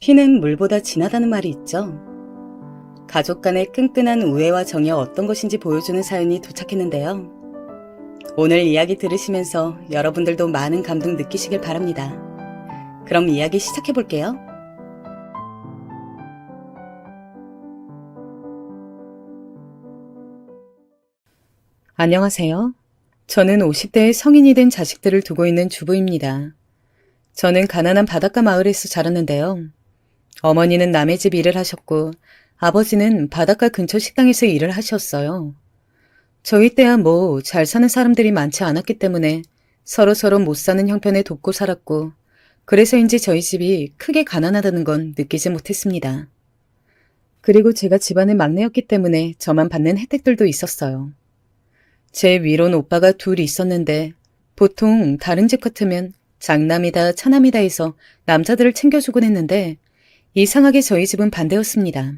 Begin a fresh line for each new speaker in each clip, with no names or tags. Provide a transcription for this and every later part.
피는 물보다 진하다는 말이 있죠. 가족 간의 끈끈한 우애와 정이 어떤 것인지 보여주는 사연이 도착했는데요. 오늘 이야기 들으시면서 여러분들도 많은 감동 느끼시길 바랍니다. 그럼 이야기 시작해 볼게요. 안녕하세요. 저는 50대의 성인이 된 자식들을 두고 있는 주부입니다. 저는 가난한 바닷가 마을에서 자랐는데요. 어머니는 남의 집 일을 하셨고 아버지는 바닷가 근처 식당에서 일을 하셨어요. 저희 때야 뭐 잘 사는 사람들이 많지 않았기 때문에 서로서로 못 사는 형편에 돕고 살았고 그래서인지 저희 집이 크게 가난하다는 건 느끼지 못했습니다. 그리고 제가 집안의 막내였기 때문에 저만 받는 혜택들도 있었어요. 제 위로는 오빠가 둘 있었는데 보통 다른 집 같으면 장남이다 차남이다 해서 남자들을 챙겨주곤 했는데 이상하게 저희 집은 반대였습니다.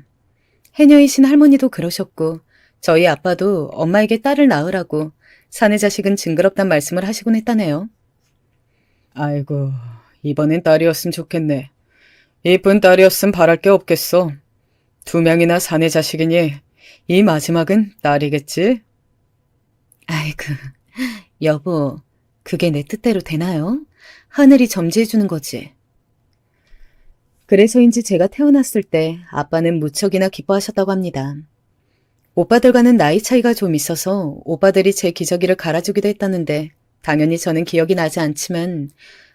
해녀이신 할머니도 그러셨고 저희 아빠도 엄마에게 딸을 낳으라고 사내 자식은 징그럽단 말씀을 하시곤 했다네요. 아이고, 이번엔 딸이었으면 좋겠네. 이쁜 딸이었으면 바랄 게 없겠어. 2명이나 사내 자식이니 이 마지막은 딸이겠지? 아이고, 여보, 그게 내 뜻대로 되나요? 하늘이 점지해주는 거지. 그래서인지 제가 태어났을 때 아빠는 무척이나 기뻐하셨다고 합니다. 오빠들과는 나이 차이가 좀 있어서 오빠들이 제 기저귀를 갈아주기도 했다는데 당연히 저는 기억이 나지 않지만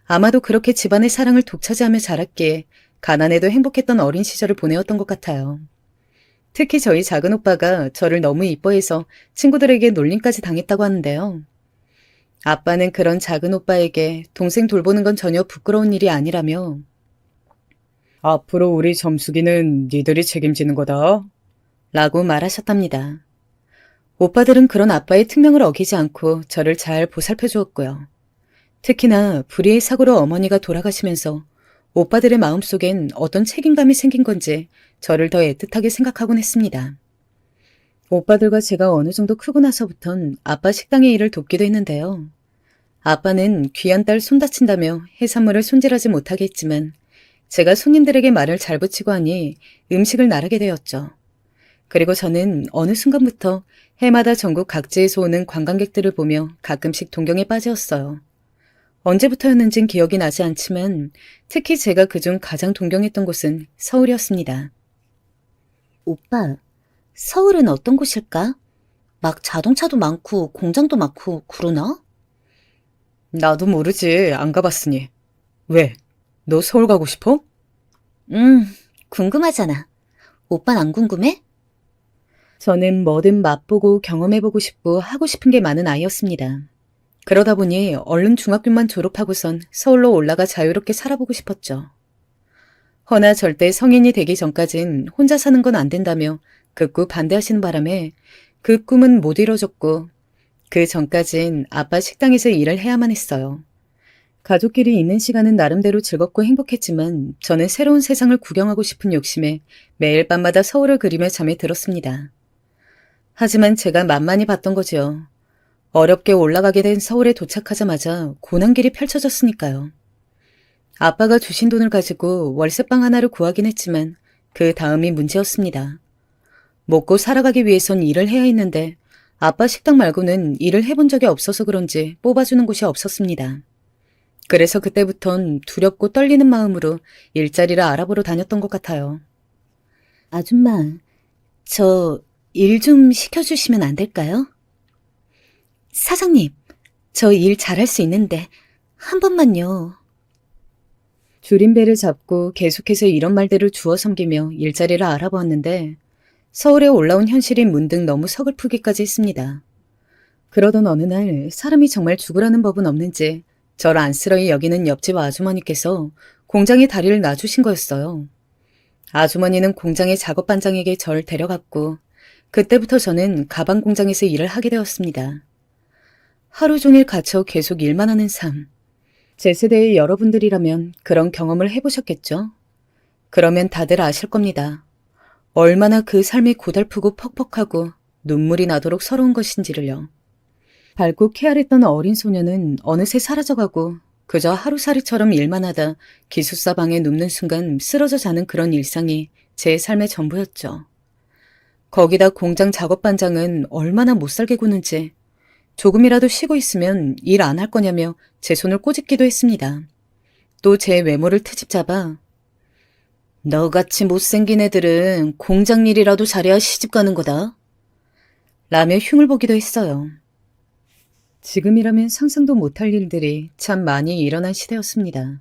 아마도 그렇게 집안의 사랑을 독차지하며 자랐기에 가난해도 행복했던 어린 시절을 보내었던 것 같아요. 특히 저희 작은 오빠가 저를 너무 이뻐해서 친구들에게 놀림까지 당했다고 하는데요. 아빠는 그런 작은 오빠에게 동생 돌보는 건 전혀 부끄러운 일이 아니라며 앞으로 우리 점숙이는 니들이 책임지는 거다 라고 말하셨답니다. 오빠들은 그런 아빠의 특명을 어기지 않고 저를 잘 보살펴 주었고요. 특히나 불의의 사고로 어머니가 돌아가시면서 오빠들의 마음속엔 어떤 책임감이 생긴 건지 저를 더 애틋하게 생각하곤 했습니다. 오빠들과 제가 어느 정도 크고 나서부턴 아빠 식당의 일을 돕기도 했는데요. 아빠는 귀한 딸 손 다친다며 해산물을 손질하지 못하게 했지만 제가 손님들에게 말을 잘 붙이고 하니 음식을 나르게 되었죠. 그리고 저는 어느 순간부터 해마다 전국 각지에서 오는 관광객들을 보며 가끔씩 동경에 빠졌어요. 언제부터였는진 기억이 나지 않지만 특히 제가 그중 가장 동경했던 곳은 서울이었습니다. 오빠, 서울은 어떤 곳일까? 막 자동차도 많고 공장도 많고 그러나? 나도 모르지. 안 가봤으니. 왜? 너 서울 가고 싶어? 궁금하잖아. 오빤 안 궁금해? 저는 뭐든 맛보고 경험해보고 싶고 하고 싶은 게 많은 아이였습니다. 그러다 보니 얼른 중학교만 졸업하고선 서울로 올라가 자유롭게 살아보고 싶었죠. 허나 절대 성인이 되기 전까진 혼자 사는 건 안 된다며 극구 반대하시는 바람에 그 꿈은 못 이뤄졌고 그 전까진 아빠 식당에서 일을 해야만 했어요. 가족끼리 있는 시간은 나름대로 즐겁고 행복했지만 저는 새로운 세상을 구경하고 싶은 욕심에 매일 밤마다 서울을 그리며 잠에 들었습니다. 하지만 제가 만만히 봤던 거죠. 어렵게 올라가게 된 서울에 도착하자마자 고난길이 펼쳐졌으니까요. 아빠가 주신 돈을 가지고 월세방 하나를 구하긴 했지만 그 다음이 문제였습니다. 먹고 살아가기 위해선 일을 해야 했는데 아빠 식당 말고는 일을 해본 적이 없어서 그런지 뽑아주는 곳이 없었습니다. 그래서 그때부턴 두렵고 떨리는 마음으로 일자리를 알아보러 다녔던 것 같아요. 아줌마, 저 일 좀 시켜주시면 안 될까요? 사장님, 저 일 잘할 수 있는데 한 번만요. 줄임배를 잡고 계속해서 이런 말들을 주워 섬기며 일자리를 알아보았는데 서울에 올라온 현실이 문득 너무 서글프기까지 했습니다. 그러던 어느 날 사람이 정말 죽으라는 법은 없는지 저를 안쓰러이 여기는 옆집 아주머니께서 공장에 다리를 놔주신 거였어요. 아주머니는 공장의 작업반장에게 저를 데려갔고 그때부터 저는 가방 공장에서 일을 하게 되었습니다. 하루 종일 갇혀 계속 일만 하는 삶. 제 세대의 여러분들이라면 그런 경험을 해보셨겠죠? 그러면 다들 아실 겁니다. 얼마나 그 삶이 고달프고 퍽퍽하고 눈물이 나도록 서러운 것인지를요. 밝고 쾌활했던 어린 소녀는 어느새 사라져가고 그저 하루살이처럼 일만 하다 기숙사 방에 눕는 순간 쓰러져 자는 그런 일상이 제 삶의 전부였죠. 거기다 공장 작업 반장은 얼마나 못살게 구는지 조금이라도 쉬고 있으면 일 안 할 거냐며 제 손을 꼬집기도 했습니다. 또 제 외모를 트집 잡아 너같이 못생긴 애들은 공장 일이라도 잘해야 시집 가는 거다. 라며 흉을 보기도 했어요. 지금이라면 상상도 못할 일들이 참 많이 일어난 시대였습니다.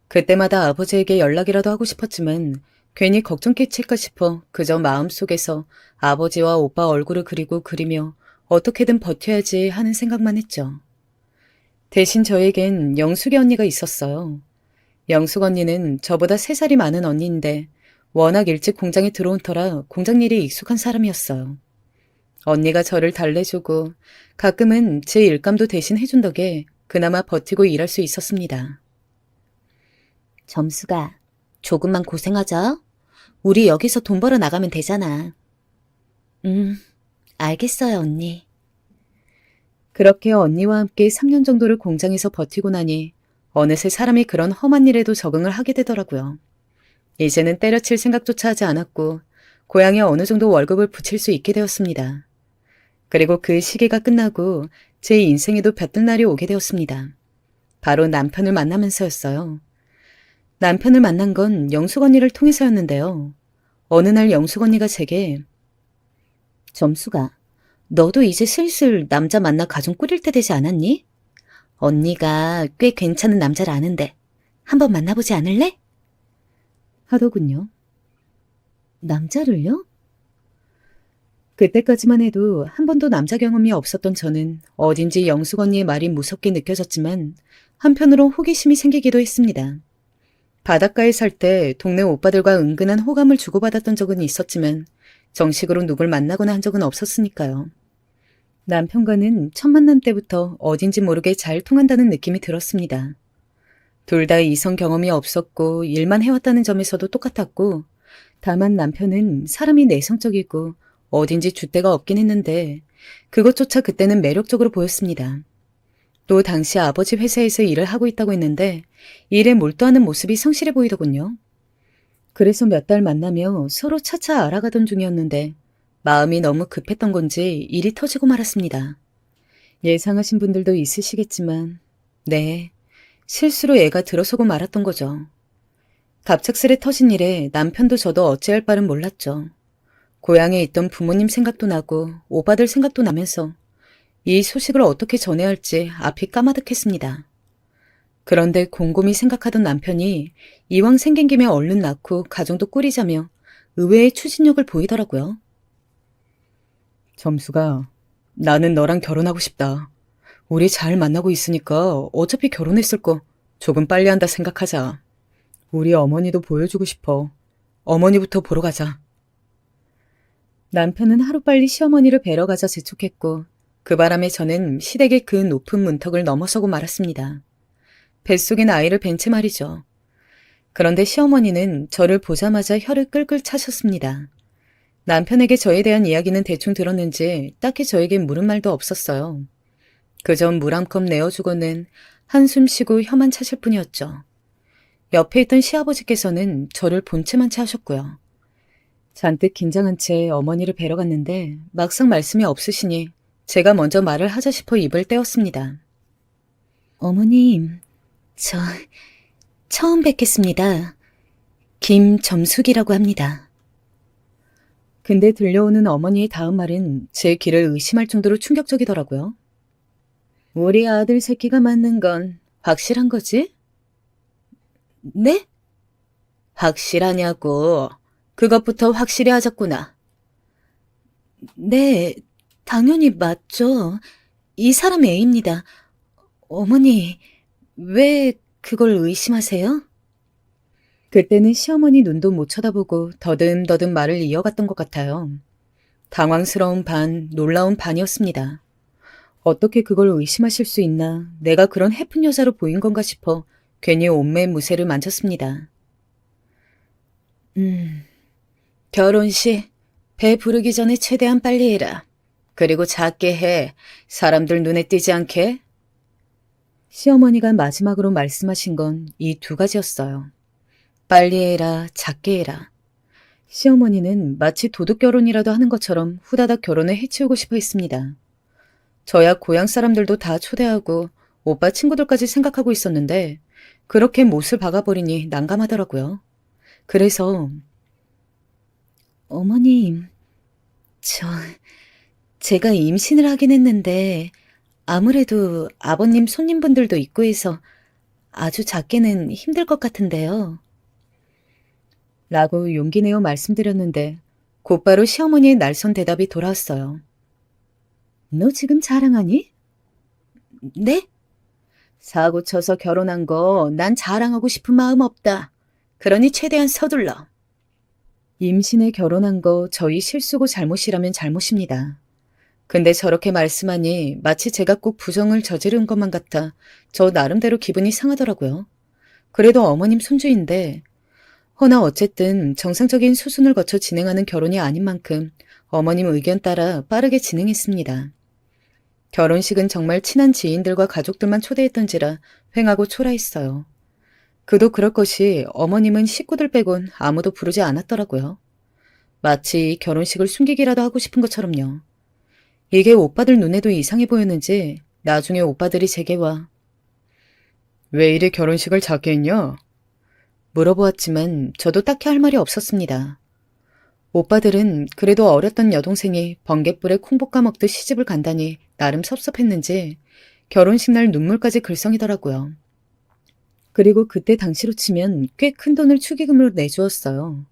그때마다 아버지에게 연락이라도 하고 싶었지만 괜히 걱정 끼칠까 싶어 그저 마음속에서 아버지와 오빠 얼굴을 그리며 어떻게든 버텨야지 하는 생각만 했죠. 대신 저에겐 영숙이 언니가 있었어요. 영숙 언니는 저보다 3살이 많은 언니인데 워낙 일찍 공장에 들어온 터라 공장 일이 익숙한 사람이었어요. 언니가 저를 달래주고 가끔은 제 일감도 대신 해준 덕에 그나마 버티고 일할 수 있었습니다. 점수가 조금만 고생하자. 우리 여기서 돈 벌어 나가면 되잖아. 알겠어요, 언니. 그렇게 언니와 함께 3년 정도를 공장에서 버티고 나니 어느새 사람이 그런 험한 일에도 적응을 하게 되더라고요. 이제는 때려칠 생각조차 하지 않았고 고향에 어느 정도 월급을 붙일 수 있게 되었습니다. 그리고 그 시기가 끝나고 제 인생에도 볕든 날이 오게 되었습니다. 바로 남편을 만나면서였어요. 남편을 만난 건 영숙 언니를 통해서였는데요. 어느 날 영숙 언니가 제게 점수가 너도 이제 슬슬 남자 만나 가정 꾸릴 때 되지 않았니? 언니가 꽤 괜찮은 남자를 아는데 한번 만나보지 않을래? 하더군요. 남자를요? 그때까지만 해도 한 번도 남자 경험이 없었던 저는 어딘지 영숙 언니의 말이 무섭게 느껴졌지만 한편으로 호기심이 생기기도 했습니다. 바닷가에 살 때 동네 오빠들과 은근한 호감을 주고받았던 적은 있었지만 정식으로 누굴 만나거나 한 적은 없었으니까요. 남편과는 첫 만남 때부터 어딘지 모르게 잘 통한다는 느낌이 들었습니다. 둘 다 이성 경험이 없었고 일만 해왔다는 점에서도 똑같았고 다만 남편은 사람이 내성적이고 어딘지 줏대가 없긴 했는데 그것조차 그때는 매력적으로 보였습니다. 또 당시 아버지 회사에서 일을 하고 있다고 했는데 일에 몰두하는 모습이 성실해 보이더군요. 그래서 몇 달 만나며 서로 차차 알아가던 중이었는데 마음이 너무 급했던 건지 일이 터지고 말았습니다. 예상하신 분들도 있으시겠지만 네, 실수로 애가 들어서고 말았던 거죠. 갑작스레 터진 일에 남편도 저도 어찌할 바를 몰랐죠. 고향에 있던 부모님 생각도 나고 오빠들 생각도 나면서 이 소식을 어떻게 전해야 할지 앞이 까마득했습니다. 그런데 곰곰이 생각하던 남편이 이왕 생긴 김에 얼른 낳고 가정도 꾸리자며 의외의 추진력을 보이더라고요. 점수가 나는 너랑 결혼하고 싶다. 우리 잘 만나고 있으니까 어차피 결혼했을 거 조금 빨리 한다 생각하자. 우리 어머니도 보여주고 싶어. 어머니부터 보러 가자. 남편은 하루빨리 시어머니를 뵈러 가자 재촉했고 그 바람에 저는 시댁의 그 높은 문턱을 넘어서고 말았습니다. 뱃속엔 아이를 뵌 채 말이죠. 그런데 시어머니는 저를 보자마자 혀를 끌끌 차셨습니다. 남편에게 저에 대한 이야기는 대충 들었는지 딱히 저에게 물은 말도 없었어요. 그저 물 한 컵 내어주고는 한숨 쉬고 혀만 차실 뿐이었죠. 옆에 있던 시아버지께서는 저를 본체만 채 하셨고요. 잔뜩 긴장한 채 어머니를 뵈러 갔는데 막상 말씀이 없으시니 제가 먼저 말을 하자 싶어 입을 떼었습니다. 어머님, 저 처음 뵙겠습니다. 김점숙이라고 합니다. 근데 들려오는 어머니의 다음 말은 제 귀를 의심할 정도로 충격적이더라고요. 우리 아들 새끼가 맞는 건 확실한 거지? 네? 확실하냐고. 그것부터 확실히 하자꾸나. 네, 당연히 맞죠. 이 사람 애입니다. 어머니, 왜 그걸 의심하세요? 그때는 시어머니 눈도 못 쳐다보고 더듬더듬 말을 이어갔던 것 같아요. 당황스러운 반, 놀라운 반이었습니다. 어떻게 그걸 의심하실 수 있나, 내가 그런 해픈 여자로 보인 건가 싶어 괜히 온매 무새를 만졌습니다. 결혼식 배 부르기 전에 최대한 빨리 해라. 그리고 작게 해. 사람들 눈에 띄지 않게. 시어머니가 마지막으로 말씀하신 건 이 두 가지였어요. 빨리 해라, 작게 해라. 시어머니는 마치 도둑 결혼이라도 하는 것처럼 후다닥 결혼을 해치우고 싶어 했습니다. 저야 고향 사람들도 다 초대하고 오빠 친구들까지 생각하고 있었는데 그렇게 못을 박아버리니 난감하더라고요. 그래서 어머님, 저 제가 임신을 하긴 했는데 아무래도 아버님 손님분들도 있고 해서 아주 작게는 힘들 것 같은데요. 라고 용기 내어 말씀드렸는데 곧바로 시어머니의 날선 대답이 돌아왔어요. 너 지금 자랑하니? 네? 사고 쳐서 결혼한 거 난 자랑하고 싶은 마음 없다. 그러니 최대한 서둘러. 임신에 결혼한 거 저희 실수고 잘못이라면 잘못입니다. 근데 저렇게 말씀하니 마치 제가 꼭 부정을 저지른 것만 같아 저 나름대로 기분이 상하더라고요. 그래도 어머님 손주인데 허나 어쨌든 정상적인 수순을 거쳐 진행하는 결혼이 아닌 만큼 어머님 의견 따라 빠르게 진행했습니다. 결혼식은 정말 친한 지인들과 가족들만 초대했던지라 횡하고 초라했어요. 그도 그럴 것이 어머님은 식구들 빼곤 아무도 부르지 않았더라고요. 마치 결혼식을 숨기기라도 하고 싶은 것처럼요. 이게 오빠들 눈에도 이상해 보였는지 나중에 오빠들이 제게 와 왜 이리 결혼식을 작게 했냐? 물어보았지만 저도 딱히 할 말이 없었습니다. 오빠들은 그래도 어렸던 여동생이 번갯불에 콩 볶아 먹듯 시집을 간다니 나름 섭섭했는지 결혼식 날 눈물까지 글썽이더라고요. 그리고 그때 당시로 치면 꽤 큰 돈을 축의금으로 내주었어요.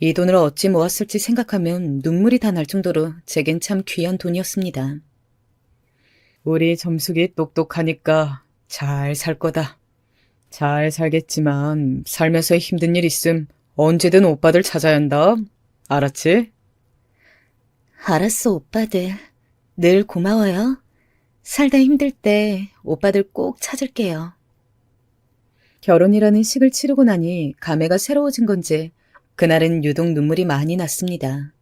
이 돈을 어찌 모았을지 생각하면 눈물이 다 날 정도로 제겐 참 귀한 돈이었습니다. 우리 점숙이 똑똑하니까 잘 살 거다. 잘 살겠지만 살면서 힘든 일 있음 언제든 오빠들 찾아야 한다. 알았지? 알았어, 오빠들. 늘 고마워요. 살다 힘들 때 오빠들 꼭 찾을게요. 결혼이라는 식을 치르고 나니 감회가 새로워진 건지 그날은 유독 눈물이 많이 났습니다.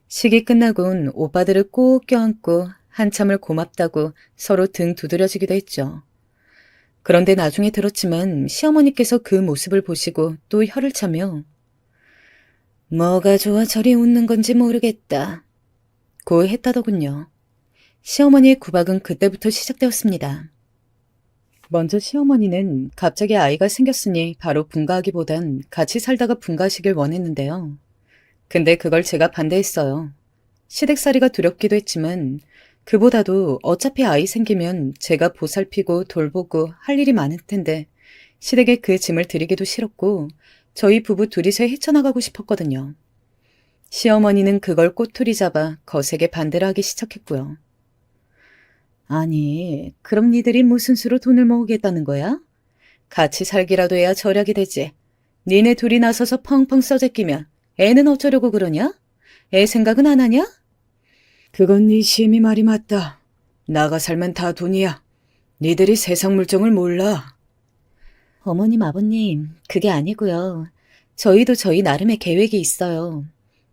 식이 끝나곤 오빠들을 꼭 껴안고 한참을 고맙다고 서로 등 두드려주기도 했죠. 그런데 나중에 들었지만 시어머니께서 그 모습을 보시고 또 혀를 차며 뭐가 좋아 저리 웃는 건지 모르겠다. 고 했다더군요. 시어머니의 구박은 그때부터 시작되었습니다. 먼저 시어머니는 갑자기 아이가 생겼으니 바로 분가하기보단 같이 살다가 분가하시길 원했는데요. 근데 그걸 제가 반대했어요. 시댁살이가 두렵기도 했지만 그보다도 어차피 아이 생기면 제가 보살피고 돌보고 할 일이 많을 텐데 시댁에 그 짐을 드리기도 싫었고 저희 부부 둘이서 헤쳐나가고 싶었거든요. 시어머니는 그걸 꼬투리 잡아 거세게 반대를 하기 시작했고요. 아니, 그럼 니들이 무슨 수로 돈을 모으겠다는 거야? 같이 살기라도 해야 절약이 되지. 니네 둘이 나서서 펑펑 써제끼면 애는 어쩌려고 그러냐? 애 생각은 안 하냐? 그건 네 시엠이 말이 맞다. 나가 살면 다 돈이야. 니들이 세상 물정을 몰라. 어머님, 아버님, 그게 아니고요. 저희도 저희 나름의 계획이 있어요.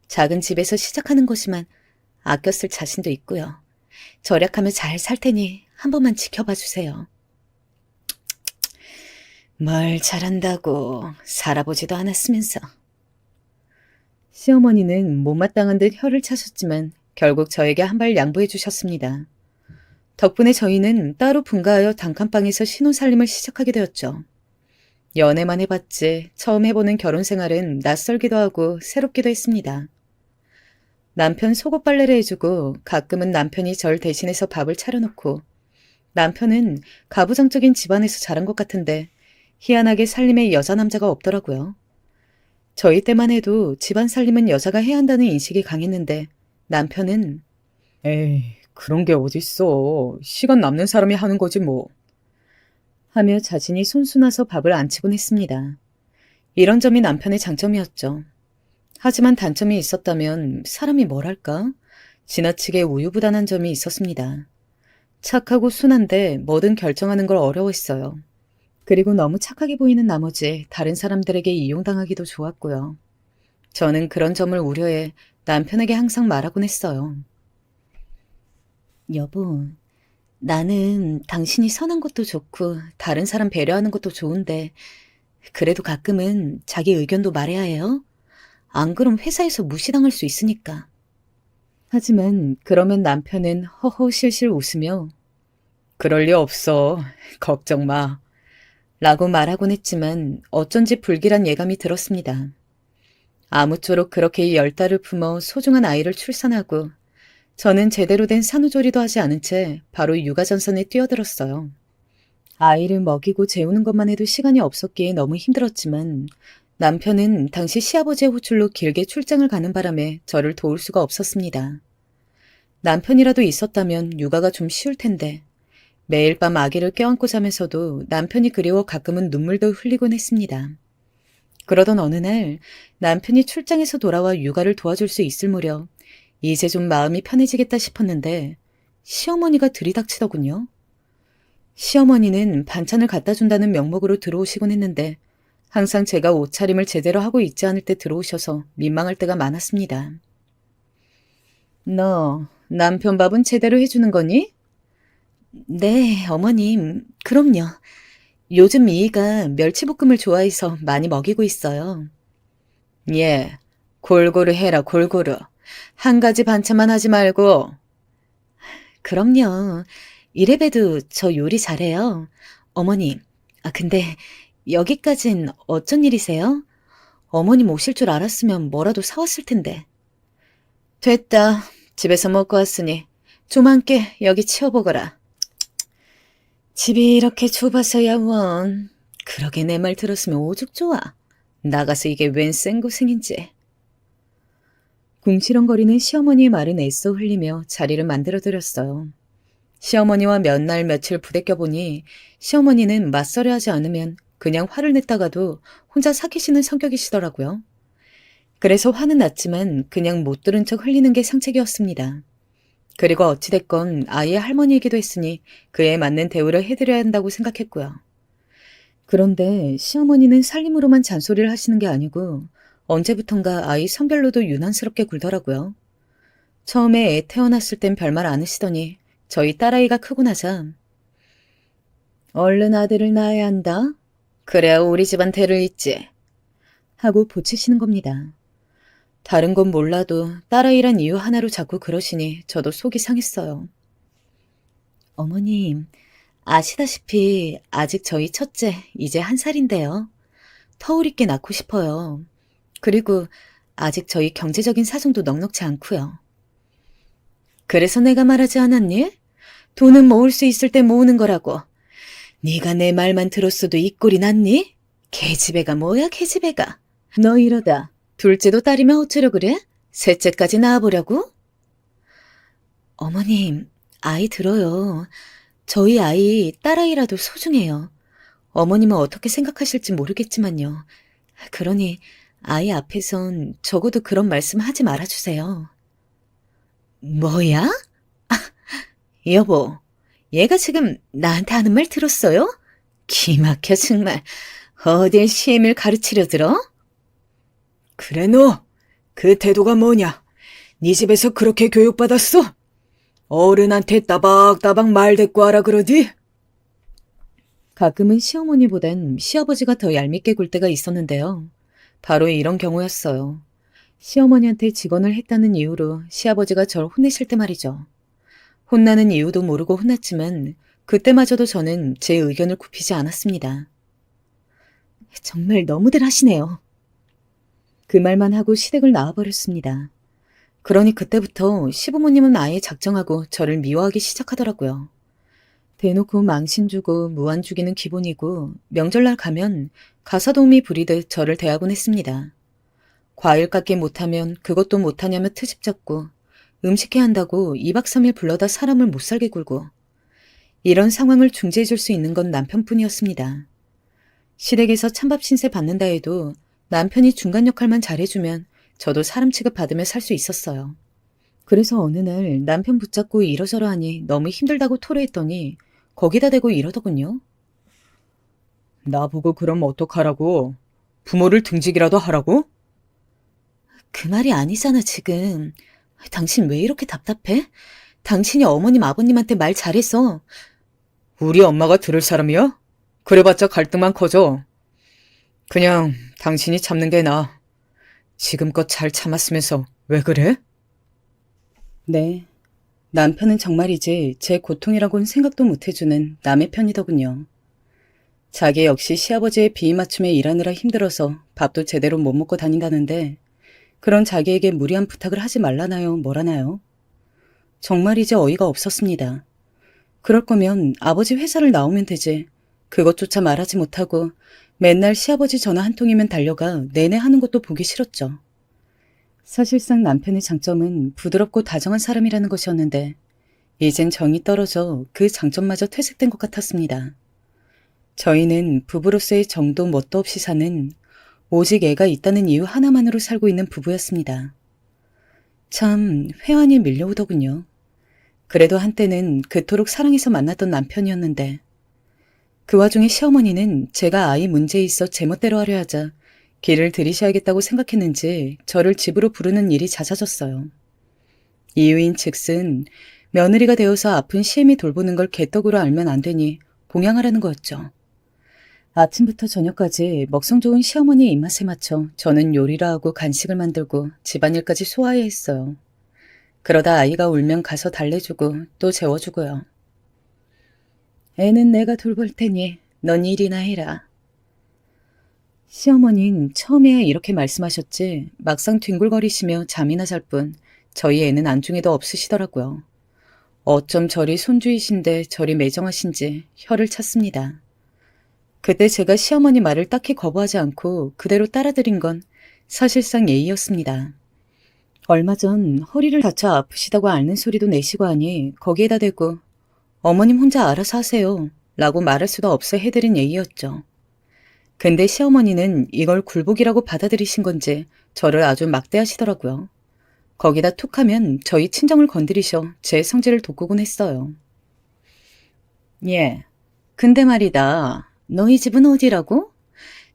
작은 집에서 시작하는 것이만 아껴 쓸 자신도 있고요. 절약하며 잘 살 테니 한 번만 지켜봐 주세요. 뭘 잘한다고 살아보지도 않았으면서. 시어머니는 못마땅한 듯 혀를 차셨지만 결국 저에게 한 발 양보해 주셨습니다. 덕분에 저희는 따로 분가하여 단칸방에서 신혼살림을 시작하게 되었죠. 연애만 해봤지 처음 해보는 결혼 생활은 낯설기도 하고 새롭기도 했습니다. 남편 속옷 빨래를 해주고 가끔은 남편이 절 대신해서 밥을 차려놓고 남편은 가부장적인 집안에서 자란 것 같은데 희한하게 살림에 여자 남자가 없더라고요. 저희 때만 해도 집안 살림은 여자가 해야 한다는 인식이 강했는데 남편은 에이, 그런 게 어딨어. 시간 남는 사람이 하는 거지 뭐. 하며 자신이 손수나서 밥을 안 치곤 했습니다. 이런 점이 남편의 장점이었죠. 하지만 단점이 있었다면 사람이 뭐랄까? 지나치게 우유부단한 점이 있었습니다. 착하고 순한데 뭐든 결정하는 걸 어려워했어요. 그리고 너무 착하게 보이는 나머지 다른 사람들에게 이용당하기도 좋았고요. 저는 그런 점을 우려해 남편에게 항상 말하곤 했어요. 여보, 나는 당신이 선한 것도 좋고 다른 사람 배려하는 것도 좋은데 그래도 가끔은 자기 의견도 말해야 해요. 안 그럼 회사에서 무시당할 수 있으니까. 하지만 그러면 남편은 허허실실 웃으며 그럴 리 없어. 걱정 마. 라고 말하곤 했지만 어쩐지 불길한 예감이 들었습니다. 아무쪼록 그렇게 10달을 품어 소중한 아이를 출산하고 저는 제대로 된 산후조리도 하지 않은 채 바로 육아전선에 뛰어들었어요. 아이를 먹이고 재우는 것만 해도 시간이 없었기에 너무 힘들었지만 남편은 당시 시아버지의 호출로 길게 출장을 가는 바람에 저를 도울 수가 없었습니다. 남편이라도 있었다면 육아가 좀 쉬울 텐데 매일 밤 아기를 껴안고 자면서도 남편이 그리워 가끔은 눈물도 흘리곤 했습니다. 그러던 어느 날 남편이 출장에서 돌아와 육아를 도와줄 수 있을 무렵 이제 좀 마음이 편해지겠다 싶었는데 시어머니가 들이닥치더군요. 시어머니는 반찬을 갖다 준다는 명목으로 들어오시곤 했는데 항상 제가 옷차림을 제대로 하고 있지 않을 때 들어오셔서 민망할 때가 많았습니다. 너 남편 밥은 제대로 해주는 거니? 네, 어머님. 그럼요. 요즘 이이가 멸치볶음을 좋아해서 많이 먹이고 있어요. 예, 골고루 해라, 골고루. 한 가지 반찬만 하지 말고. 그럼요. 이래봬도 저 요리 잘해요. 어머님, 근데 여기까진 어쩐 일이세요? 어머님 오실 줄 알았으면 뭐라도 사왔을 텐데. 됐다. 집에서 먹고 왔으니 좀 함께 여기 치워보거라. 집이 이렇게 좁아서야 원. 그러게 내 말 들었으면 오죽 좋아. 나가서 이게 웬 생고생인지. 궁시렁거리는 시어머니의 말은 애써 흘리며 자리를 만들어드렸어요. 시어머니와 몇 날 며칠 부대껴보니 시어머니는 맞서려 하지 않으면 그냥 화를 냈다가도 혼자 삭히시는 성격이시더라고요. 그래서 화는 났지만 그냥 못 들은 척 흘리는 게 상책이었습니다. 그리고 어찌됐건 아이의 할머니이기도 했으니 그에 맞는 대우를 해드려야 한다고 생각했고요. 그런데 시어머니는 살림으로만 잔소리를 하시는 게 아니고 언제부턴가 아이 성별로도 유난스럽게 굴더라고요. 처음에 애 태어났을 땐 별말 안 하시더니 저희 딸아이가 크고 나자 얼른 아들을 낳아야 한다. 그래야 우리 집안 대를 잇지. 하고 보채시는 겁니다. 다른 건 몰라도 딸아이란 이유 하나로 자꾸 그러시니 저도 속이 상했어요. 어머님, 아시다시피 아직 저희 첫째 이제 1살인데요. 터울 있게 낳고 싶어요. 그리고 아직 저희 경제적인 사정도 넉넉지 않고요. 그래서 내가 말하지 않았니? 돈은 모을 수 있을 때 모으는 거라고. 네가 내 말만 들었어도 이 꼴이 났니? 계집애가 뭐야 계집애가. 너 이러다 둘째도 딸이면 어쩌려 그래? 셋째까지 낳아보려고? 어머님, 아이 들어요. 저희 아이 딸아이라도 소중해요. 어머님은 어떻게 생각하실지 모르겠지만요. 그러니 아이 앞에선 적어도 그런 말씀 하지 말아주세요. 뭐야? 여보, 얘가 지금 나한테 하는 말 들었어요? 기막혀 정말. 어딜 시엠을 가르치려 들어? 그래 너, 그 태도가 뭐냐? 네 집에서 그렇게 교육받았어? 어른한테 따박따박 말대꾸 하라 그러디? 가끔은 시어머니보단 시아버지가 더 얄밉게 굴 때가 있었는데요. 바로 이런 경우였어요. 시어머니한테 직언을 했다는 이유로 시아버지가 절 혼내실 때 말이죠. 혼나는 이유도 모르고 혼났지만 그때마저도 저는 제 의견을 굽히지 않았습니다. 정말 너무들 하시네요. 그 말만 하고 시댁을 나와버렸습니다. 그러니 그때부터 시부모님은 아예 작정하고 저를 미워하기 시작하더라고요. 대놓고 망신 주고 무안 주기는 기본이고 명절날 가면 가사도우미 부리듯 저를 대하곤 했습니다. 과일 깎기 못하면 그것도 못하냐며 트집 잡고 음식해야 한다고 2박 3일 불러다 사람을 못살게 굴고 이런 상황을 중재해 줄 수 있는 건 남편뿐이었습니다. 시댁에서 찬밥 신세 받는다 해도 남편이 중간 역할만 잘해주면 저도 사람 취급 받으며 살 수 있었어요. 그래서 어느 날 남편 붙잡고 이러저러 하니 너무 힘들다고 토로했더니 거기다 대고 이러더군요. 나보고 그럼 어떡하라고? 부모를 등지기라도 하라고? 그 말이 아니잖아 지금. 당신 왜 이렇게 답답해? 당신이 어머님 아버님한테 말 잘했어.
우리 엄마가 들을 사람이야? 그래봤자 갈등만 커져. 그냥 당신이 참는 게 나아. 지금껏 잘 참았으면서 왜 그래?
네. 남편은 정말이지 제 고통이라고는 생각도 못해주는 남의 편이더군요. 자기 역시 시아버지의 비위 맞춤에 일하느라 힘들어서 밥도 제대로 못 먹고 다닌다는데 그런 자기에게 무리한 부탁을 하지 말라나요, 뭐라나요? 정말이지 어이가 없었습니다. 그럴 거면 아버지 회사를 나오면 되지. 그것조차 말하지 못하고 맨날 시아버지 전화 한 통이면 달려가 내내 하는 것도 보기 싫었죠. 사실상 남편의 장점은 부드럽고 다정한 사람이라는 것이었는데 이젠 정이 떨어져 그 장점마저 퇴색된 것 같았습니다. 저희는 부부로서의 정도 뭣도 없이 사는 오직 애가 있다는 이유 하나만으로 살고 있는 부부였습니다. 참 회한이 밀려오더군요. 그래도 한때는 그토록 사랑해서 만났던 남편이었는데 그 와중에 시어머니는 제가 아이 문제에 있어 제멋대로 하려 하자 길을 들이셔야겠다고 생각했는지 저를 집으로 부르는 일이 잦아졌어요. 이유인 즉슨 며느리가 되어서 아픈 시엠이 돌보는 걸 개떡으로 알면 안 되니 봉양하라는 거였죠. 아침부터 저녁까지 먹성 좋은 시어머니의 입맛에 맞춰 저는 요리를 하고 간식을 만들고 집안일까지 소화해야 했어요. 그러다 아이가 울면 가서 달래주고 또 재워주고요. 애는 내가 돌볼 테니 넌 일이나 해라. 시어머니는 처음에야 이렇게 말씀하셨지 막상 뒹굴거리시며 잠이나 잘 뿐 저희 애는 안중에도 없으시더라고요. 어쩜 저리 손주이신데 저리 매정하신지 혀를 찼습니다. 그때 제가 시어머니 말을 딱히 거부하지 않고 그대로 따라드린 건 사실상 예의였습니다. 얼마 전 허리를 다쳐 아프시다고 앓는 소리도 내시고 하니 거기에다 대고 어머님 혼자 알아서 하세요 라고 말할 수도 없어 해드린 예의였죠. 근데 시어머니는 이걸 굴복이라고 받아들이신 건지 저를 아주 막대하시더라고요. 거기다 툭하면 저희 친정을 건드리셔 제 성질을 돋구곤 했어요. 예, 근데 말이다. 너희 집은 어디라고?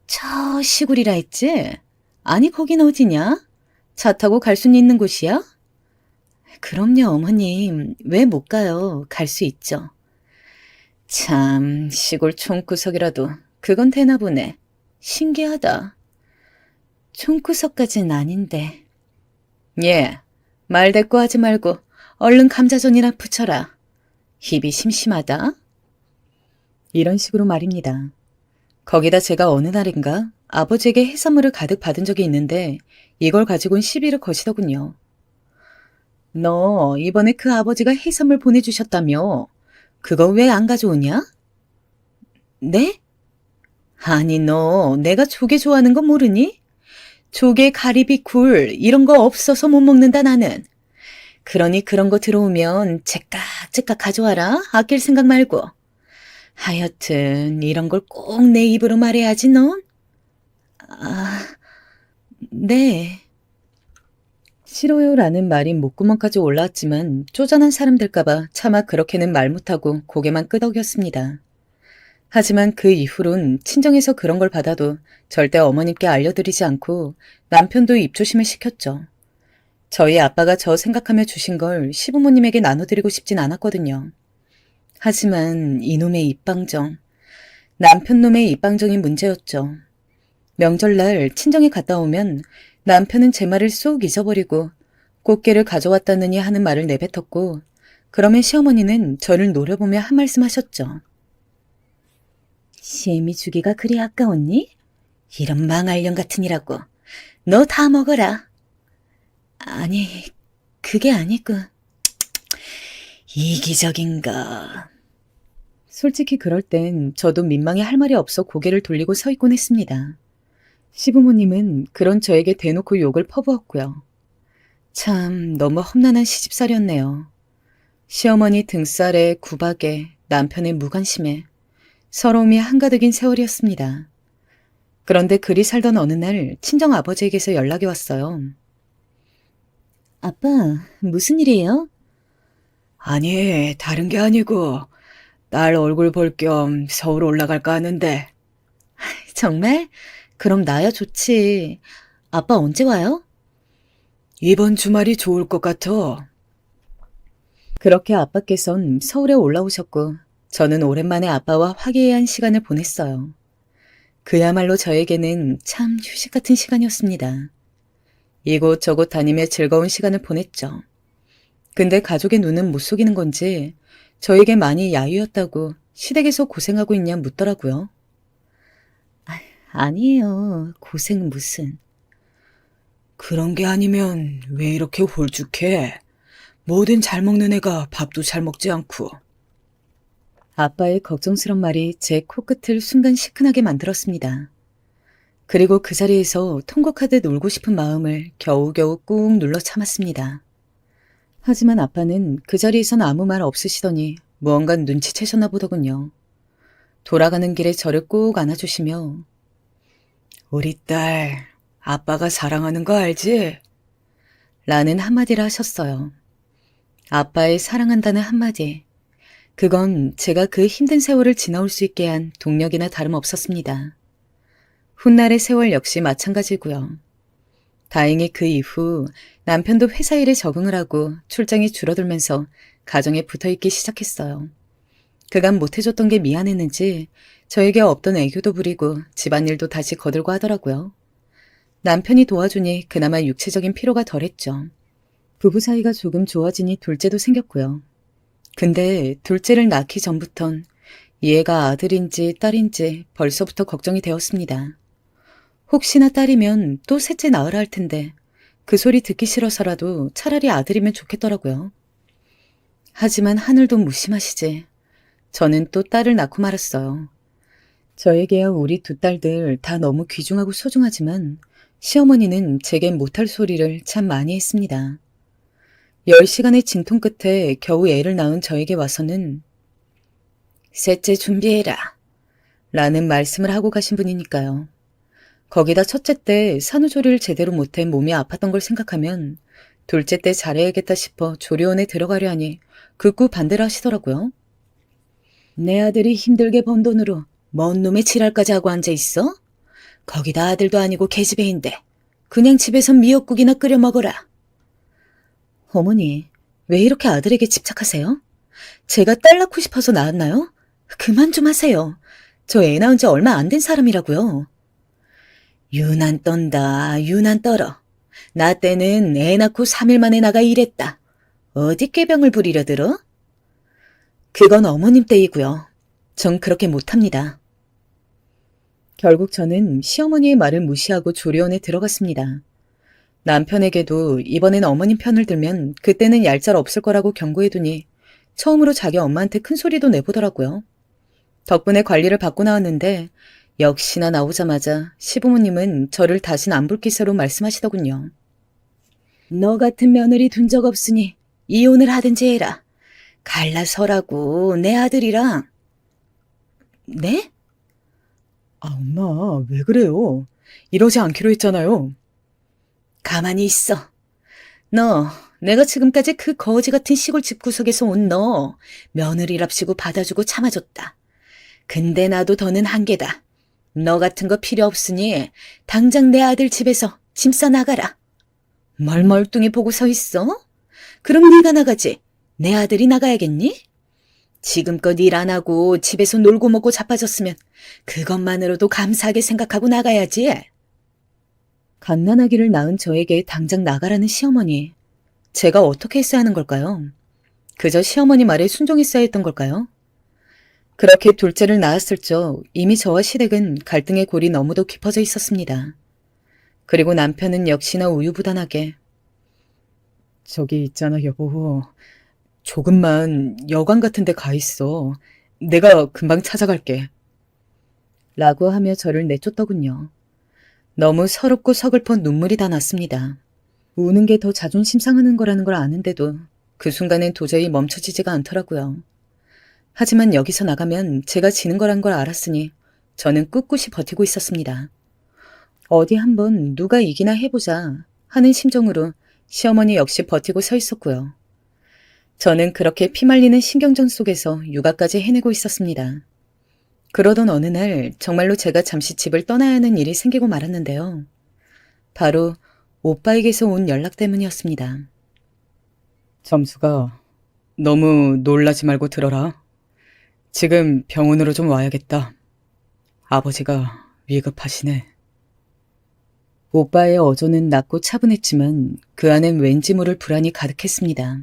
저 시골이라 했지? 아니 거긴 어디냐? 차 타고 갈 수 있는 곳이야? 그럼요 어머님. 왜 못 가요? 갈 수 있죠. 참 시골 총구석이라도 그건 되나 보네. 신기하다. 총구석까진 아닌데. 예, 말대꾸 하지 말고 얼른 감자전이나 부쳐라. 입이 심심하다. 이런 식으로 말입니다. 거기다 제가 어느 날인가 아버지에게 해산물을 가득 받은 적이 있는데 이걸 가지고는 시비를 거시더군요. 너 이번에 그 아버지가 해산물 보내주셨다며? 그거 왜 안 가져오냐? 네? 아니 너 내가 조개 좋아하는 거 모르니? 조개, 가리비, 굴 이런 거 없어서 못 먹는다 나는. 그러니 그런 거 들어오면 제깍제깍 가져와라. 아낄 생각 말고. 하여튼 이런 걸 꼭 내 입으로 말해야지 넌? 아, 네. 싫어요라는 말이 목구멍까지 올라왔지만 쪼잔한 사람 될까봐 차마 그렇게는 말 못하고 고개만 끄덕였습니다. 하지만 그 이후론 친정에서 그런 걸 받아도 절대 어머님께 알려드리지 않고 남편도 입조심을 시켰죠. 저희 아빠가 저 생각하며 주신 걸 시부모님에게 나눠드리고 싶진 않았거든요. 하지만 이놈의 입방정, 남편놈의 입방정이 문제였죠. 명절날 친정에 갔다 오면 남편은 제 말을 쏙 잊어버리고 꽃게를 가져왔다느니 하는 말을 내뱉었고 그러면 시어머니는 저를 노려보며 한 말씀 하셨죠. 시애미 주기가 그리 아까웠니? 이런 망할년 같으니라고. 너 다 먹어라. 아니, 그게 아니고. 이기적인가. 솔직히 그럴 땐 저도 민망해 할 말이 없어 고개를 돌리고 서 있곤 했습니다. 시부모님은 그런 저에게 대놓고 욕을 퍼부었고요. 참 너무 험난한 시집살이었네요. 시어머니 등살에 구박에 남편의 무관심에 서러움이 한가득인 세월이었습니다. 그런데 그리 살던 어느 날 친정 아버지에게서 연락이 왔어요. 아빠, 무슨 일이에요? 아니, 다른 게 아니고 딸 얼굴 볼 겸 서울 올라갈까 하는데. 정말? 그럼 나야 좋지. 아빠 언제 와요? 이번 주말이 좋을 것 같아. 그렇게 아빠께선 서울에 올라오셨고 저는 오랜만에 아빠와 화기애애한 시간을 보냈어요. 그야말로 저에게는 참 휴식 같은 시간이었습니다. 이곳저곳 다니며 즐거운 시간을 보냈죠. 근데 가족의 눈은 못 속이는 건지 저에게 많이 야유였다고 시댁에서 고생하고 있냐 묻더라고요. 아니에요. 고생은 무슨.
그런 게 아니면 왜 이렇게 홀쭉해? 뭐든 잘 먹는 애가 밥도 잘 먹지 않고.
아빠의 걱정스런 말이 제 코끝을 순간 시큰하게 만들었습니다. 그리고 그 자리에서 통곡하듯 울고 싶은 마음을 겨우겨우 꾹 눌러 참았습니다. 하지만 아빠는 그 자리에선 아무 말 없으시더니 무언가 눈치채셨나 보더군요. 돌아가는 길에 저를 꼭 안아주시며
우리 딸, 아빠가 사랑하는 거 알지?
라는 한마디를 하셨어요. 아빠의 사랑한다는 한마디. 그건 제가 그 힘든 세월을 지나올 수 있게 한 동력이나 다름없었습니다. 훗날의 세월 역시 마찬가지고요. 다행히 그 이후 남편도 회사 일에 적응을 하고 출장이 줄어들면서 가정에 붙어있기 시작했어요. 그간 못해줬던 게 미안했는지 저에게 없던 애교도 부리고 집안일도 다시 거들고 하더라고요. 남편이 도와주니 그나마 육체적인 피로가 덜했죠. 부부 사이가 조금 좋아지니 둘째도 생겼고요. 근데 둘째를 낳기 전부턴 얘가 아들인지 딸인지 벌써부터 걱정이 되었습니다. 혹시나 딸이면 또 셋째 낳으라 할 텐데 그 소리 듣기 싫어서라도 차라리 아들이면 좋겠더라고요. 하지만 하늘도 무심하시지. 저는 또 딸을 낳고 말았어요. 저에게야 우리 두 딸들 다 너무 귀중하고 소중하지만 시어머니는 제겐 못할 소리를 참 많이 했습니다. 10시간의 진통 끝에 겨우 애를 낳은 저에게 와서는 셋째 준비해라 라는 말씀을 하고 가신 분이니까요. 거기다 첫째 때 산후조리를 제대로 못해 몸이 아팠던 걸 생각하면 둘째 때 잘해야겠다 싶어 조리원에 들어가려 하니 극구 반대를 하시더라고요. 내 아들이 힘들게 번 돈으로 뭔 놈의 지랄까지 하고 앉아있어? 거기다 아들도 아니고 계집애인데 그냥 집에서 미역국이나 끓여 먹어라. 어머니, 왜 이렇게 아들에게 집착하세요? 제가 딸 낳고 싶어서 낳았나요? 그만 좀 하세요. 저 애 낳은 지 얼마 안 된 사람이라고요. 유난 떤다, 유난 떨어. 나 때는 애 낳고 3일 만에 나가 일했다. 어디 꾀병을 부리려 들어? 그건 어머님 때이고요. 전 그렇게 못합니다. 결국 저는 시어머니의 말을 무시하고 조리원에 들어갔습니다. 남편에게도 이번엔 어머님 편을 들면 그때는 얄짤 없을 거라고 경고해두니 처음으로 자기 엄마한테 큰 소리도 내보더라고요. 덕분에 관리를 받고 나왔는데 역시나 나오자마자 시부모님은 저를 다신 안 볼 기세로 말씀하시더군요. 너 같은 며느리 둔 적 없으니 이혼을 하든지 해라. 갈라서라고 내 아들이랑. 네?
엄마, 왜 그래요? 이러지 않기로 했잖아요.
가만히 있어. 너, 내가 지금까지 그 거지 같은 시골 집구석에서 온 너, 며느리랍시고 받아주고 참아줬다. 근데 나도 더는 한계다. 너 같은 거 필요 없으니 당장 내 아들 집에서 짐 싸 나가라. 뭘 멀뚱히 보고 서 있어? 그럼 네가 나가지. 내 아들이 나가야겠니? 지금껏 일 안 하고 집에서 놀고 먹고 자빠졌으면 그것만으로도 감사하게 생각하고 나가야지. 갓난아기를 낳은 저에게 당장 나가라는 시어머니. 제가 어떻게 했어야 하는 걸까요? 그저 시어머니 말에 순종했어야 했던 걸까요? 그렇게 둘째를 낳았을 적 이미 저와 시댁은 갈등의 골이 너무도 깊어져 있었습니다. 그리고 남편은 역시나 우유부단하게
저기 있잖아, 여보. 조금만 여관 같은 데 가 있어. 내가 금방 찾아갈게.
라고 하며 저를 내쫓더군요. 너무 서럽고 서글픈 눈물이 다 났습니다. 우는 게 더 자존심 상하는 거라는 걸 아는데도 그 순간엔 도저히 멈춰지지가 않더라고요. 하지만 여기서 나가면 제가 지는 거란 걸 알았으니 저는 꿋꿋이 버티고 있었습니다. 어디 한번 누가 이기나 해보자 하는 심정으로 시어머니 역시 버티고 서 있었고요. 저는 그렇게 피말리는 신경전 속에서 육아까지 해내고 있었습니다. 그러던 어느 날 정말로 제가 잠시 집을 떠나야 하는 일이 생기고 말았는데요. 바로 오빠에게서 온 연락 때문이었습니다.
점수가 너무 놀라지 말고 들어라. 지금 병원으로 좀 와야겠다. 아버지가 위급하시네.
오빠의 어조는 낮고 차분했지만 그 안엔 왠지 모를 불안이 가득했습니다.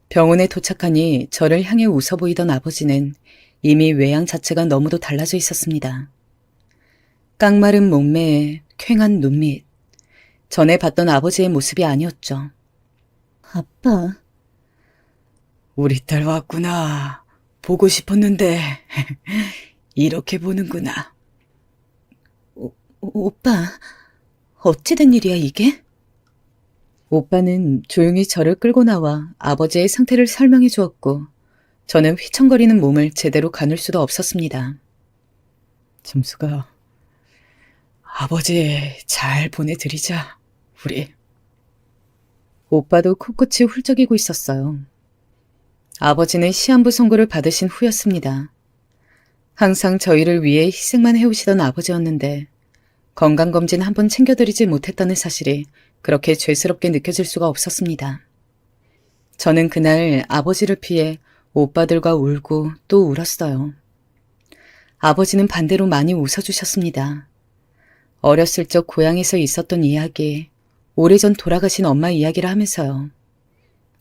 병원에 도착하니 저를 향해 웃어 보이던 아버지는 이미 외양 자체가 너무도 달라져 있었습니다. 깡마른 몸매에 퀭한 눈밑. 전에 봤던 아버지의 모습이 아니었죠. 아빠.
우리 딸 왔구나. 보고 싶었는데 이렇게 보는구나.
오빠, 어찌 된 일이야 이게? 오빠는 조용히 저를 끌고 나와 아버지의 상태를 설명해 주었고 저는 휘청거리는 몸을 제대로 가눌 수도 없었습니다.
점수가 아버지 잘 보내드리자, 우리.
오빠도 코끝이 훌쩍이고 있었어요. 아버지는 시한부 선고를 받으신 후였습니다. 항상 저희를 위해 희생만 해오시던 아버지였는데 건강검진 한 번 챙겨드리지 못했다는 사실이 그렇게 죄스럽게 느껴질 수가 없었습니다. 저는 그날 아버지를 피해 오빠들과 울고 또 울었어요. 아버지는 반대로 많이 웃어주셨습니다. 어렸을 적 고향에서 있었던 이야기, 오래전 돌아가신 엄마 이야기를 하면서요.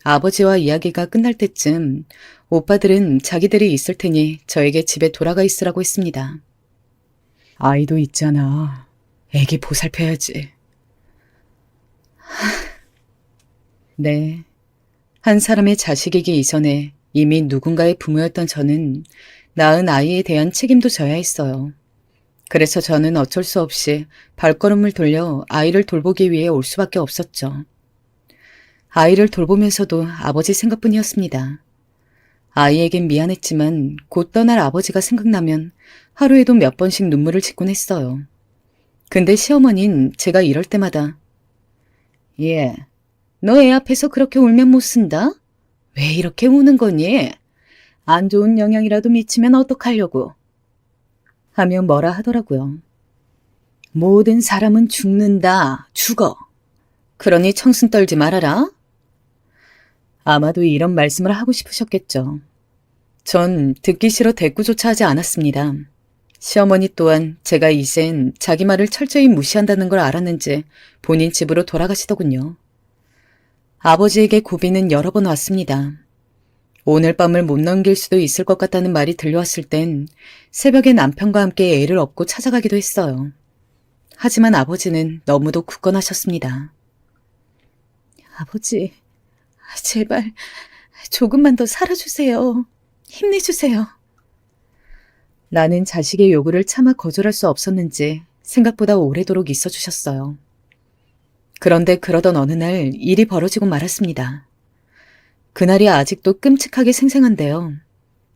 아버지와 이야기가 끝날 때쯤 오빠들은 자기들이 있을 테니 저에게 집에 돌아가 있으라고 했습니다.
아이도 있잖아. 애기 보살펴야지.
네. 한 사람의 자식이기 이전에 이미 누군가의 부모였던 저는 낳은 아이에 대한 책임도 져야 했어요. 그래서 저는 어쩔 수 없이 발걸음을 돌려 아이를 돌보기 위해 올 수밖에 없었죠. 아이를 돌보면서도 아버지 생각뿐이었습니다. 아이에겐 미안했지만 곧 떠날 아버지가 생각나면 하루에도 몇 번씩 눈물을 짓곤 했어요. 근데 시어머니는 제가 이럴 때마다 예, 너 애 앞에서 그렇게 울면 못 쓴다? 왜 이렇게 우는 거니? 안 좋은 영향이라도 미치면 어떡하려고? 하며 뭐라 하더라고요. 모든 사람은 죽는다, 죽어. 그러니 청순 떨지 말아라. 아마도 이런 말씀을 하고 싶으셨겠죠. 전 듣기 싫어 대꾸조차 하지 않았습니다. 시어머니 또한 제가 이젠 자기 말을 철저히 무시한다는 걸 알았는지 본인 집으로 돌아가시더군요. 아버지에게 고비는 여러 번 왔습니다. 오늘 밤을 못 넘길 수도 있을 것 같다는 말이 들려왔을 땐 새벽에 남편과 함께 애를 업고 찾아가기도 했어요. 하지만 아버지는 너무도 굳건하셨습니다. 아버지, 제발 조금만 더 살아주세요. 힘내주세요. 나는 자식의 요구를 차마 거절할 수 없었는지 생각보다 오래도록 있어주셨어요. 그런데 그러던 어느 날 일이 벌어지고 말았습니다. 그날이 아직도 끔찍하게 생생한데요.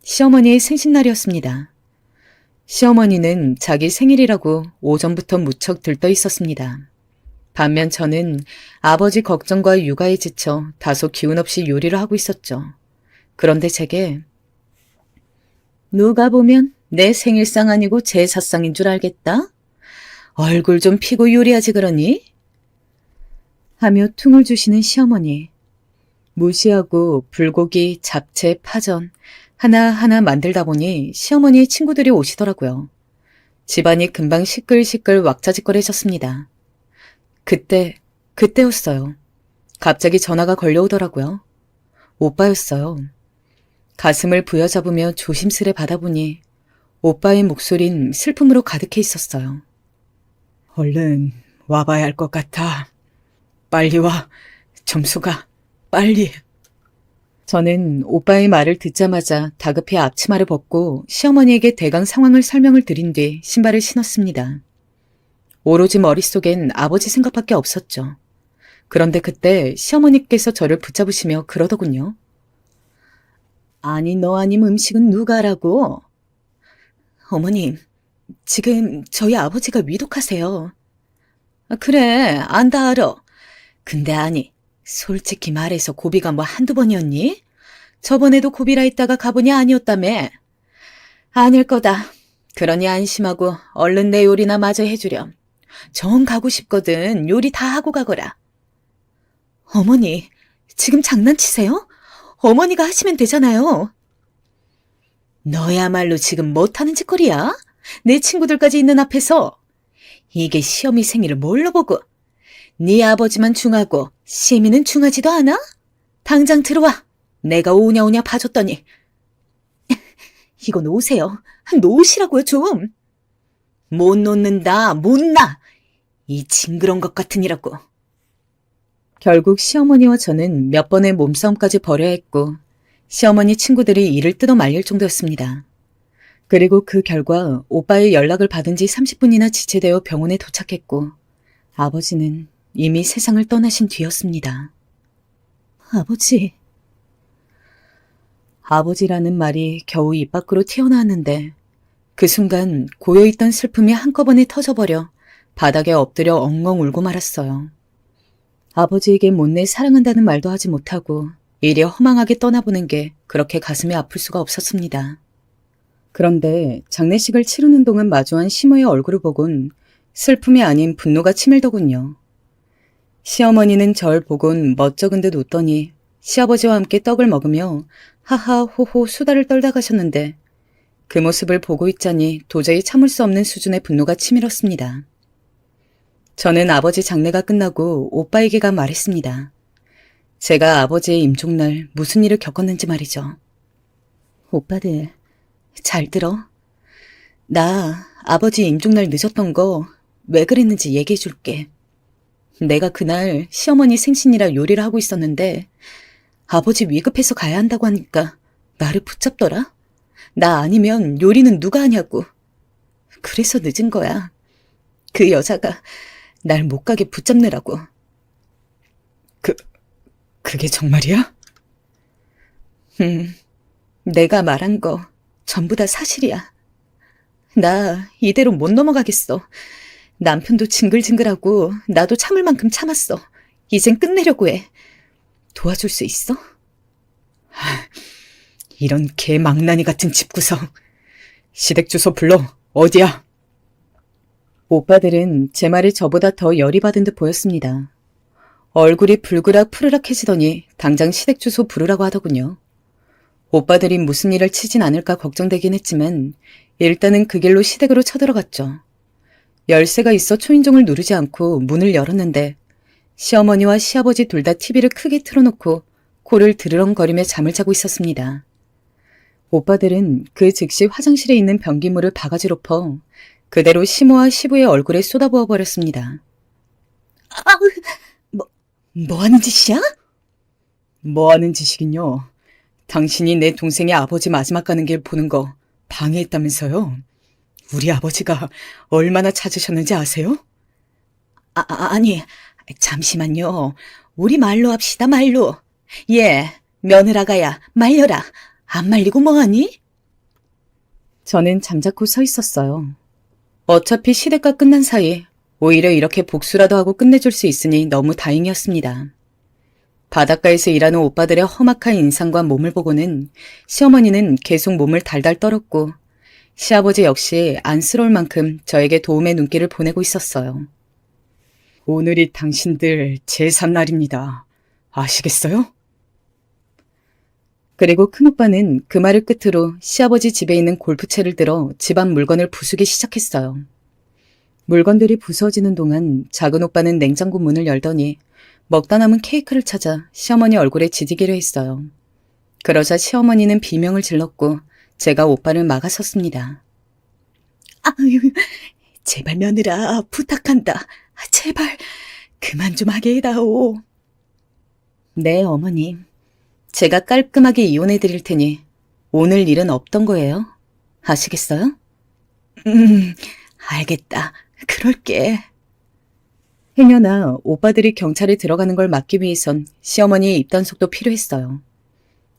시어머니의 생신날이었습니다. 시어머니는 자기 생일이라고 오전부터 무척 들떠 있었습니다. 반면 저는 아버지 걱정과 육아에 지쳐 다소 기운 없이 요리를 하고 있었죠. 그런데 제게 누가 보면 내 생일상 아니고 제사상인 줄 알겠다? 얼굴 좀 피고 요리하지 그러니? 하며 퉁을 주시는 시어머니. 무시하고 불고기, 잡채, 파전 하나하나 만들다 보니 시어머니의 친구들이 오시더라고요. 집안이 금방 시끌시끌 왁자지껄해졌습니다. 그때였어요. 갑자기 전화가 걸려오더라고요. 오빠였어요. 가슴을 부여잡으며 조심스레 받아보니 오빠의 목소린 슬픔으로 가득해 있었어요.
얼른 와봐야 할 것 같아. 빨리 와, 점수가, 빨리.
저는 오빠의 말을 듣자마자 다급히 앞치마를 벗고 시어머니에게 대강 상황을 설명을 드린 뒤 신발을 신었습니다. 오로지 머릿속엔 아버지 생각밖에 없었죠. 그런데 그때 시어머니께서 저를 붙잡으시며 그러더군요. 아니, 너 아님 음식은 누가 하라고? 어머님, 지금 저희 아버지가 위독하세요. 그래, 안다 알아. 근데 아니, 솔직히 말해서 고비가 뭐 한두 번이었니? 저번에도 고비라 했다가 가보니 아니었다며. 아닐 거다. 그러니 안심하고 얼른 내 요리나 마저 해주렴. 정 가고 싶거든 요리 다 하고 가거라. 어머니, 지금 장난치세요? 어머니가 하시면 되잖아요. 너야말로 지금 못하는 짓거리야? 내 친구들까지 있는 앞에서. 이게 시어미 생일을 뭘로 보고. 네 아버지만 중하고 시미는 중하지도 않아? 당장 들어와. 내가 오냐오냐 봐줬더니. 이거 놓으세요. 놓으시라고요 좀. 못 놓는다. 못 놔. 이 징그러운 것 같으니라고. 결국 시어머니와 저는 몇 번의 몸싸움까지 벌여야 했고 시어머니 친구들이 이를 뜯어 말릴 정도였습니다. 그리고 그 결과 오빠의 연락을 받은 지 30분이나 지체되어 병원에 도착했고 아버지는 이미 세상을 떠나신 뒤였습니다. 아버지. 아버지라는 말이 겨우 입 밖으로 튀어나왔는데 그 순간 고여있던 슬픔이 한꺼번에 터져버려 바닥에 엎드려 엉엉 울고 말았어요. 아버지에게 못내 사랑한다는 말도 하지 못하고 이리 허망하게 떠나보는 게 그렇게 가슴이 아플 수가 없었습니다. 그런데 장례식을 치르는 동안 마주한 시모의 얼굴을 보곤 슬픔이 아닌 분노가 치밀더군요. 시어머니는 절 보곤 멋쩍은 듯 웃더니 시아버지와 함께 떡을 먹으며 하하 호호 수다를 떨다 가셨는데 그 모습을 보고 있자니 도저히 참을 수 없는 수준의 분노가 치밀었습니다. 저는 아버지 장례가 끝나고 오빠에게가 말했습니다. 제가 아버지의 임종날 무슨 일을 겪었는지 말이죠. 오빠들, 잘 들어. 나 아버지 임종날 늦었던 거 왜 그랬는지 얘기해 줄게. 내가 그날 시어머니 생신이라 요리를 하고 있었는데 아버지 위급해서 가야 한다고 하니까 나를 붙잡더라. 나 아니면 요리는 누가 하냐고. 그래서 늦은 거야. 그 여자가 날 못 가게 붙잡느라고.
그게 정말이야?
내가 말한 거 전부 다 사실이야. 나 이대로 못 넘어가겠어. 남편도 징글징글하고 나도 참을 만큼 참았어. 이젠 끝내려고 해. 도와줄 수 있어?
이런 개망나니 같은 집구석. 시댁 주소 불러. 어디야?
오빠들은 제 말이 저보다 더 열이 받은 듯 보였습니다. 얼굴이 불그락 푸르락해지더니 당장 시댁 주소 부르라고 하더군요. 오빠들이 무슨 일을 치진 않을까 걱정되긴 했지만 일단은 그 길로 시댁으로 쳐들어갔죠. 열쇠가 있어 초인종을 누르지 않고 문을 열었는데 시어머니와 시아버지 둘 다 TV를 크게 틀어놓고 코를 드르렁거리며 잠을 자고 있었습니다. 오빠들은 그 즉시 화장실에 있는 변기물을 바가지로 퍼 그대로 시모와 시부의 얼굴에 쏟아부어 버렸습니다. 뭐 하는 짓이야?
뭐 하는 짓이긴요. 당신이 내 동생의 아버지 마지막 가는 길 보는 거 방해했다면서요? 우리 아버지가 얼마나 찾으셨는지 아세요?
아니, 잠시만요. 우리 말로 합시다, 말로. 예, 며느라가야, 말려라. 안 말리고 뭐하니? 저는 잠자코 서 있었어요. 어차피 시댁과 끝난 사이 오히려 이렇게 복수라도 하고 끝내줄 수 있으니 너무 다행이었습니다. 바닷가에서 일하는 오빠들의 험악한 인상과 몸을 보고는 시어머니는 계속 몸을 달달 떨었고 시아버지 역시 안쓰러울 만큼 저에게 도움의 눈길을 보내고 있었어요.
오늘이 당신들 제삿날입니다. 아시겠어요?
그리고 큰오빠는 그 말을 끝으로 시아버지 집에 있는 골프채를 들어 집안 물건을 부수기 시작했어요. 물건들이 부서지는 동안 작은 오빠는 냉장고 문을 열더니 먹다 남은 케이크를 찾아 시어머니 얼굴에 지지기로 했어요. 그러자 시어머니는 비명을 질렀고 제가 오빠를 막아섰습니다. 아유, 제발 며느라 부탁한다. 제발 그만 좀 하게 해다오. 네, 어머님. 제가 깔끔하게 이혼해 드릴 테니 오늘 일은 없던 거예요. 아시겠어요? 알겠다. 그럴게. 행여나 오빠들이 경찰에 들어가는 걸 막기 위해선 시어머니의 입단속도 필요했어요.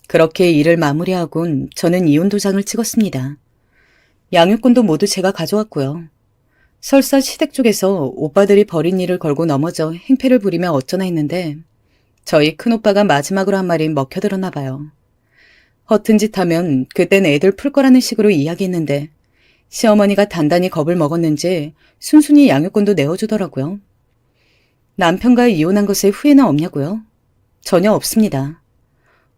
그렇게 일을 마무리하곤 저는 이혼 도장을 찍었습니다. 양육권도 모두 제가 가져왔고요. 설사 시댁 쪽에서 오빠들이 벌인 일을 걸고 넘어져 행패를 부리며 어쩌나 했는데 저희 큰오빠가 마지막으로 한 말이 먹혀들었나 봐요. 허튼 짓 하면 그땐 애들 풀 거라는 식으로 이야기했는데 시어머니가 단단히 겁을 먹었는지 순순히 양육권도 내어주더라고요. 남편과 이혼한 것에 후회는 없냐고요? 전혀 없습니다.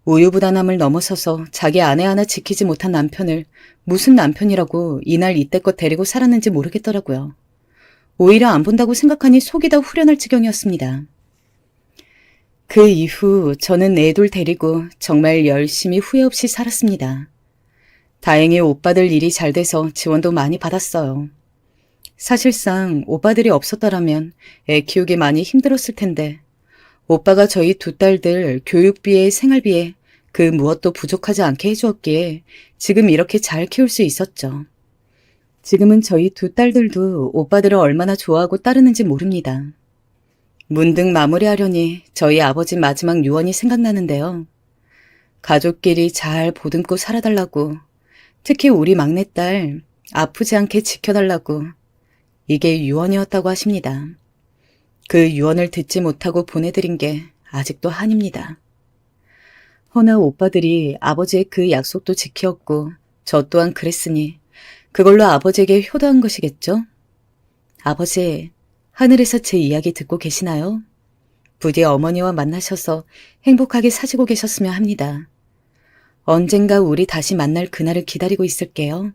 우유부단함을 넘어서서 자기 아내 하나 지키지 못한 남편을 무슨 남편이라고 이날 이때껏 데리고 살았는지 모르겠더라고요. 오히려 안 본다고 생각하니 속이 다 후련할 지경이었습니다. 그 이후 저는 애들 데리고 정말 열심히 후회 없이 살았습니다. 다행히 오빠들 일이 잘 돼서 지원도 많이 받았어요. 사실상 오빠들이 없었더라면 애 키우기 많이 힘들었을 텐데 오빠가 저희 두 딸들 교육비에 생활비에 그 무엇도 부족하지 않게 해주었기에 지금 이렇게 잘 키울 수 있었죠. 지금은 저희 두 딸들도 오빠들을 얼마나 좋아하고 따르는지 모릅니다. 문득 마무리하려니 저희 아버지 마지막 유언이 생각나는데요. 가족끼리 잘 보듬고 살아달라고, 특히 우리 막내딸 아프지 않게 지켜달라고, 이게 유언이었다고 하십니다. 그 유언을 듣지 못하고 보내드린 게 아직도 한입니다. 허나 오빠들이 아버지의 그 약속도 지켰고 저 또한 그랬으니 그걸로 아버지에게 효도한 것이겠죠? 아버지, 하늘에서 제 이야기 듣고 계시나요? 부디 어머니와 만나셔서 행복하게 사시고 계셨으면 합니다. 언젠가 우리 다시 만날 그날을 기다리고 있을게요.